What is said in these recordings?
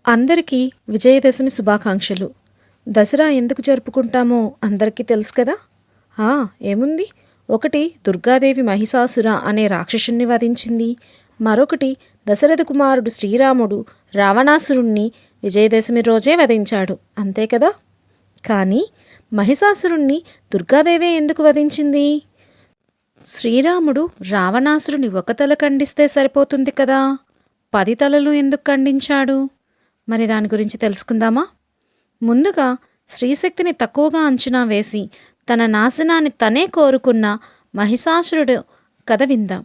అందరికీ విజయదశమి శుభాకాంక్షలు. దసరా ఎందుకు జరుపుకుంటామో అందరికీ తెలుసు కదా? ఆ, ఏముంది? ఒకటి దుర్గాదేవి మహిషాసుర అనే రాక్షసుణ్ణి వధించింది. మరొకటి దశరథ కుమారుడు శ్రీరాముడు రావణాసురుణ్ణి విజయదశమి రోజే వధించాడు. అంతే కదా? కానీ మహిషాసురుణ్ణి దుర్గాదేవే ఎందుకు వధించింది? శ్రీరాముడు రావణాసురుని ఒక తల ఖండిస్తే సరిపోతుంది కదా, 10 తలలు ఎందుకు ఖండించాడు? మరి దాని గురించి తెలుసుకుందామా? ముందుగా స్త్రీశక్తిని తక్కువగా అంచనా వేసి తన నాశనాన్ని తనే కోరుకున్న మహిషాసురుడు కథ విందాం.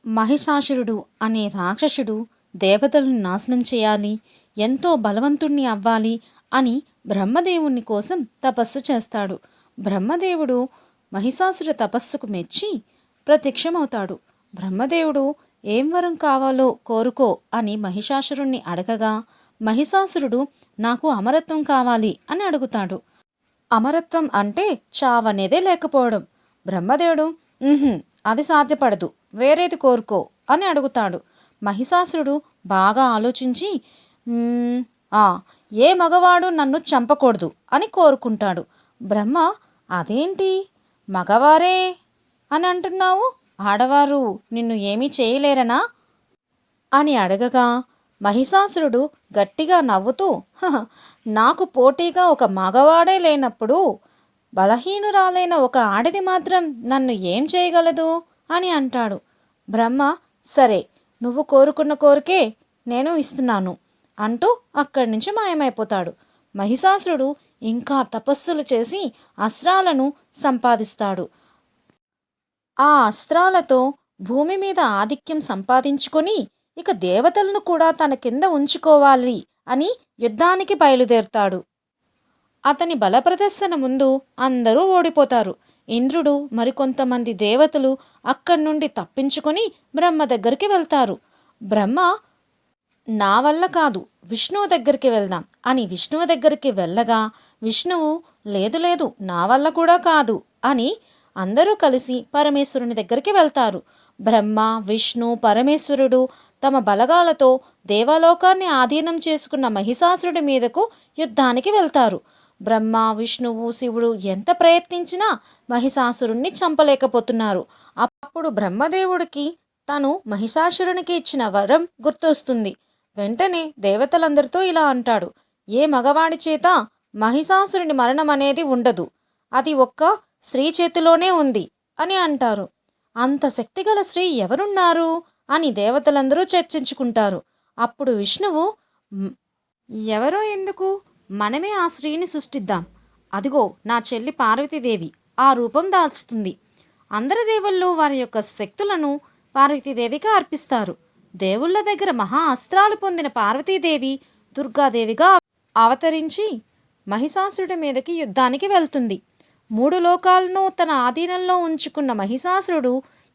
మహిషాసురుడు అనే రాక్షసుడు దేవతలను నాశనం చేయాలి, ఎంతో బలవంతుణ్ణి అవ్వాలి అని బ్రహ్మదేవుని కోసం తపస్సు చేస్తాడు. బ్రహ్మదేవుడు మహిషాసుర తపస్సుకు మెచ్చి ప్రత్యక్షమవుతాడు. బ్రహ్మదేవుడు ఏం వరం కావాలో కోరుకో అని మహిషాసురుణ్ణి అడగగా, మహిషాసురుడు నాకు అమరత్వం కావాలి అని అడుగుతాడు. అమరత్వం అంటే చావనేదే లేకపోవడం. బ్రహ్మదేవుడు అది సాధ్యపడదు, వేరేది కోరుకో అని అడుగుతాడు. మహిషాసురుడు బాగా ఆలోచించి ఏ మగవాడు నన్ను చంపకూడదు అని కోరుకుంటాడు. బ్రహ్మ అదేంటి మగవారే అని అంటున్నావు, ఆడవారు నిన్ను ఏమీ చేయలేరనా అని అడగగా, మహిషాసురుడు గట్టిగా నవ్వుతూ నాకు పోటీగా ఒక మగవాడే లేనప్పుడు బలహీనురాలైన ఒక ఆడది మాత్రం నన్ను ఏం చేయగలదు అని అంటాడు. బ్రహ్మ సరే, నువ్వు కోరుకున్న కోరికే నేను ఇస్తున్నాను అంటూ అక్కడి నుంచి మాయమైపోతాడు. మహిషాసురుడు ఇంకా తపస్సులు చేసి అస్త్రాలను సంపాదిస్తాడు. ఆ అస్త్రాలతో భూమి మీద ఆధిక్యం సంపాదించుకొని ఇక దేవతలను కూడా తన కింద ఉంచుకోవాలి అని యుద్ధానికి బయలుదేరుతాడు. అతని బలప్రదర్శన ముందు అందరూ ఓడిపోతారు. ఇంద్రుడు మరికొంతమంది దేవతలు అక్కడి నుండి తప్పించుకొని బ్రహ్మ దగ్గరికి వెళ్తారు. బ్రహ్మ నా వల్ల కాదు, విష్ణువు దగ్గరికి వెళ్దాం అని విష్ణువు దగ్గరికి వెళ్ళగా, విష్ణువు లేదు లేదు నా వల్ల కూడా కాదు అని అందరూ కలిసి పరమేశ్వరుని దగ్గరికి వెళ్తారు. బ్రహ్మ, విష్ణు, పరమేశ్వరుడు తమ బలగాలతో దేవలోకాన్ని ఆధీనం చేసుకున్న మహిషాసురుడి మీదకు యుద్ధానికి వెళ్తారు. బ్రహ్మ, విష్ణువు, శివుడు ఎంత ప్రయత్నించినా మహిషాసురుణ్ణి చంపలేకపోతున్నారు. అప్పుడు బ్రహ్మదేవుడికి తను మహిషాసురునికి ఇచ్చిన వరం గుర్తొస్తుంది. వెంటనే దేవతలందరితో ఇలా అంటాడు, ఏ మగవాడి చేత మహిషాసురుని మరణం అనేది ఉండదు, అది ఒక్క స్త్రీ చేతిలోనే ఉంది అని అంటారు. అంత శక్తిగల స్త్రీ ఎవరున్నారు అని దేవతలందరూ చర్చించుకుంటారు. అప్పుడు విష్ణువు ఎవరో ఎందుకు, మనమే ఆ స్త్రీని సృష్టిద్దాం, అదిగో నా చెల్లి పార్వతీదేవి ఆ రూపం దాల్చుతుంది. అందరి దేవుళ్ళు వారి యొక్క శక్తులను పార్వతీదేవికి అర్పిస్తారు. దేవుళ్ళ దగ్గర మహా అస్త్రాలు పొందిన పార్వతీదేవి దుర్గాదేవిగా అవతరించి మహిషాసురుడి మీదకి యుద్ధానికి వెళ్తుంది. 3 లోకాలను తన ఆధీనంలో ఉంచుకున్న మహిషాసురుడు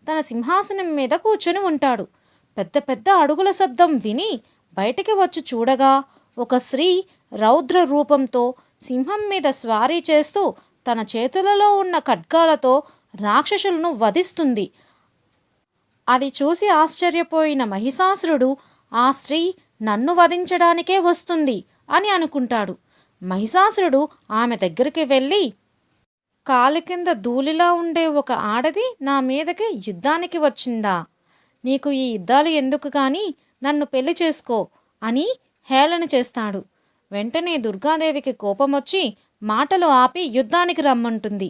తన సింహాసనం మీద కూర్చొని ఉంటాడు. పెద్ద పెద్ద అడుగుల శబ్దం విని బయటికి వచ్చి చూడగా, ఒక స్త్రీ రౌద్ర రూపంతో సింహం మీద స్వారీ చేస్తూ తన చేతులలో ఉన్న ఖడ్గాలతో రాక్షసులను వధిస్తుంది. అది చూసి ఆశ్చర్యపోయిన మహిషాసురుడు ఆ స్త్రీ నన్ను వధించడానికే వస్తుంది అని అనుకుంటాడు. మహిషాసురుడు ఆమె దగ్గరికి వెళ్ళి, కాలి కింద ధూళిలా ఉండే ఒక ఆడది నా మీదకి యుద్ధానికి వచ్చిందా, నీకు ఈ యుద్ధాలు ఎందుకు కానీ నన్ను పెళ్లి చేసుకో అని హేళన చేస్తాడు. వెంటనే దుర్గాదేవికి కోపమొచ్చి మాటలు ఆపి యుద్ధానికి రమ్మంటుంది.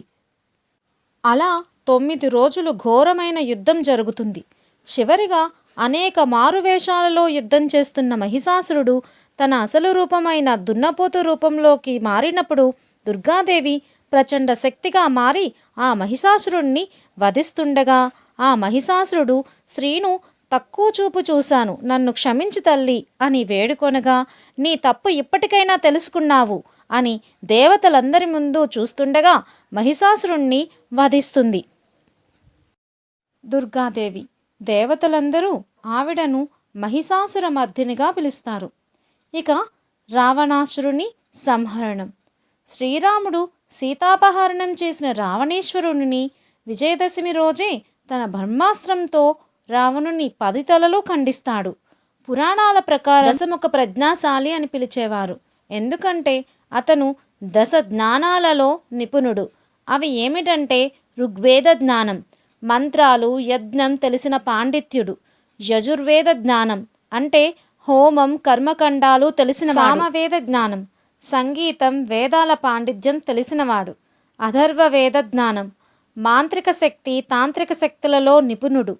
అలా 9 రోజులు ఘోరమైన యుద్ధం జరుగుతుంది. చివరిగా అనేక మారువేషాలలో యుద్ధం చేస్తున్న మహిషాసురుడు తన అసలు రూపమైన దున్నపోతు రూపంలోకి మారినప్పుడు దుర్గాదేవి ప్రచండ శక్తిగా మారి ఆ మహిషాసురుణ్ణి వధిస్తుండగా, ఆ మహిషాసురుడు స్త్రీను తక్కువ చూపు చూశాను, నన్ను క్షమించు తల్లి అని వేడుకొనగా, నీ తప్పు ఇప్పటికైనా తెలుసుకున్నావు అని దేవతలందరి ముందు చూస్తుండగా మహిషాసురుణ్ణి వధిస్తుంది దుర్గాదేవి. దేవతలందరూ ఆవిడను మహిషాసుర మర్దినిగా పిలుస్తారు. ఇక రావణాసురుని సంహరణం. శ్రీరాముడు సీతాపహరణం చేసిన రావణేశ్వరుని విజయదశమి రోజే తన బ్రహ్మాస్త్రంతో రావణుని 10 తలలు ఖండిస్తాడు. పురాణాల ప్రకారం దశముఖ ప్రజ్ఞాశాలి అని పిలిచేవారు. ఎందుకంటే అతను దశ జ్ఞానాలలో నిపుణుడు. అవి ఏమిటంటే ఋగ్వేద జ్ఞానం, మంత్రాలు యజ్ఞం తెలిసిన పాండిత్యుడు. యజుర్వేద జ్ఞానం అంటే హోమం కర్మకాండాలు తెలిసినవాడు. సామవేద జ్ఞానం సంగీతం వేదాల పాండిత్యం తెలిసినవాడు. అథర్వవేద జ్ఞానం మాంత్రిక శక్తి తాంత్రిక శక్తులలో నిపుణుడు.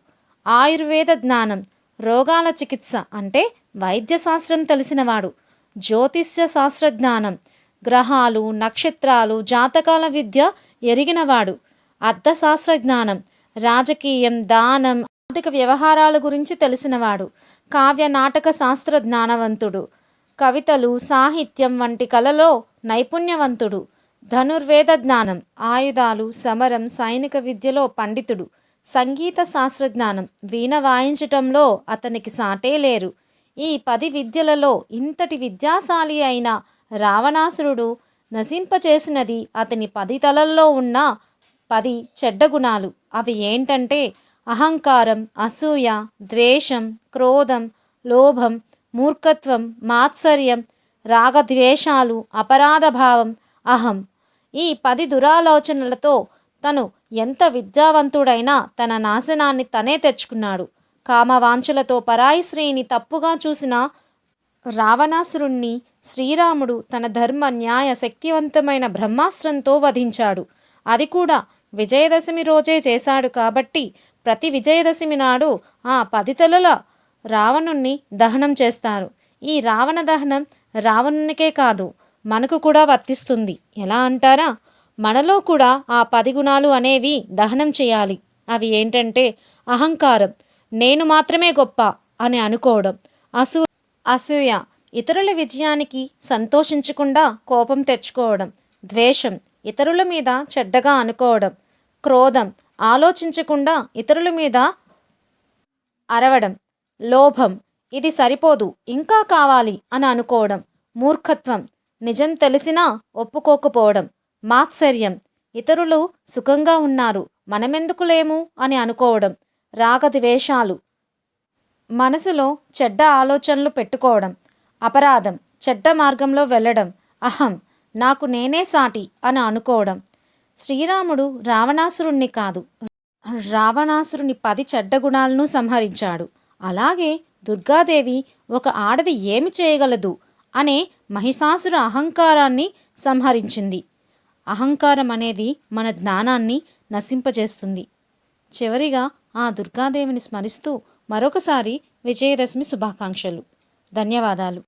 ఆయుర్వేద జ్ఞానం రోగాల చికిత్స అంటే వైద్యశాస్త్రం తెలిసినవాడు. జ్యోతిష్య శాస్త్రజ్ఞానం గ్రహాలు నక్షత్రాలు జాతకాల విద్య ఎరిగినవాడు. అర్థశాస్త్రజ్ఞానం రాజకీయం దానం ఆర్థిక వ్యవహారాల గురించి తెలిసినవాడు. కావ్య నాటక శాస్త్ర జ్ఞానవంతుడు. కవితలు సాహిత్యం వంటి కళలో నైపుణ్యవంతుడు. ధనుర్వేద జ్ఞానం ఆయుధాలు సమరం సైనిక విద్యలో పండితుడు. సంగీత శాస్త్రజ్ఞానం వీణ వాయించటంలో అతనికి సాటే లేరు. ఈ 10 విద్యలలో ఇంతటి విద్యాశాలి అయిన రావణాసురుడు నశింపచేసినది అతని 10 తలల్లో ఉన్న 10 చెడ్డ గుణాలు. అవి ఏంటంటే అహంకారం, అసూయ, ద్వేషం, క్రోధం, లోభం, మూర్ఖత్వం, మాత్సర్యం, రాగద్వేషాలు, అపరాధభావం, అహం. ఈ 10 దురాలోచనలతో తను ఎంత విద్యావంతుడైనా తన నాశనాన్ని తనే తెచ్చుకున్నాడు. కామవాంఛలతో పరాయి స్త్రీని తప్పుగా చూసిన రావణాసురుణ్ణి శ్రీరాముడు తన ధర్మ న్యాయ శక్తివంతమైన బ్రహ్మాస్త్రంతో వధించాడు. అది కూడా విజయదశమి రోజే చేశాడు కాబట్టి ప్రతి విజయదశమి నాడు ఆ 10 తలల రావణుణ్ణి దహనం చేస్తారు. ఈ రావణ దహనం రావణునికే కాదు మనకు కూడా వర్తిస్తుంది. ఎలా అంటారా? మనలో కూడా ఆ 10 గుణాలు అనేవి దహనం చేయాలి. అవి ఏంటంటే అహంకారం నేను మాత్రమే గొప్ప అని అనుకోవడం. అసూయ ఇతరుల విజయానికి సంతోషించకుండా కోపం తెచ్చుకోవడం. ద్వేషం ఇతరుల మీద చెడ్డగా అనుకోవడం. క్రోధం ఆలోచించకుండా ఇతరుల మీద అరవడం. లోభం ఇది సరిపోదు ఇంకా కావాలి అని అనుకోవడం. మూర్ఖత్వం నిజం తెలిసినా ఒప్పుకోకపోవడం. మాత్సర్యం ఇతరులు సుఖంగా ఉన్నారు మనమెందుకు లేము అని అనుకోవడం. రాగద్వేషాలు మనసులో చెడ్డ ఆలోచనలు పెట్టుకోవడం. అపరాధం చెడ్డ మార్గంలో వెళ్ళడం. అహం నాకు నేనే సాటి అని అనుకోవడం. శ్రీరాముడు రావణాసురుణ్ణి కాదు రావణాసురుని 10 చెడ్డ గుణాలను సంహరించాడు. అలాగే దుర్గాదేవి ఒక ఆడది ఏమి చేయగలదు అనే మహిషాసుర అహంకారాన్ని సంహరించింది. అహంకారం అనేది మన జ్ఞానాన్ని నశింపజేస్తుంది. చివరిగా ఆ దుర్గాదేవిని స్మరిస్తూ మరొకసారి విజయదశమి శుభాకాంక్షలు. ధన్యవాదాలు.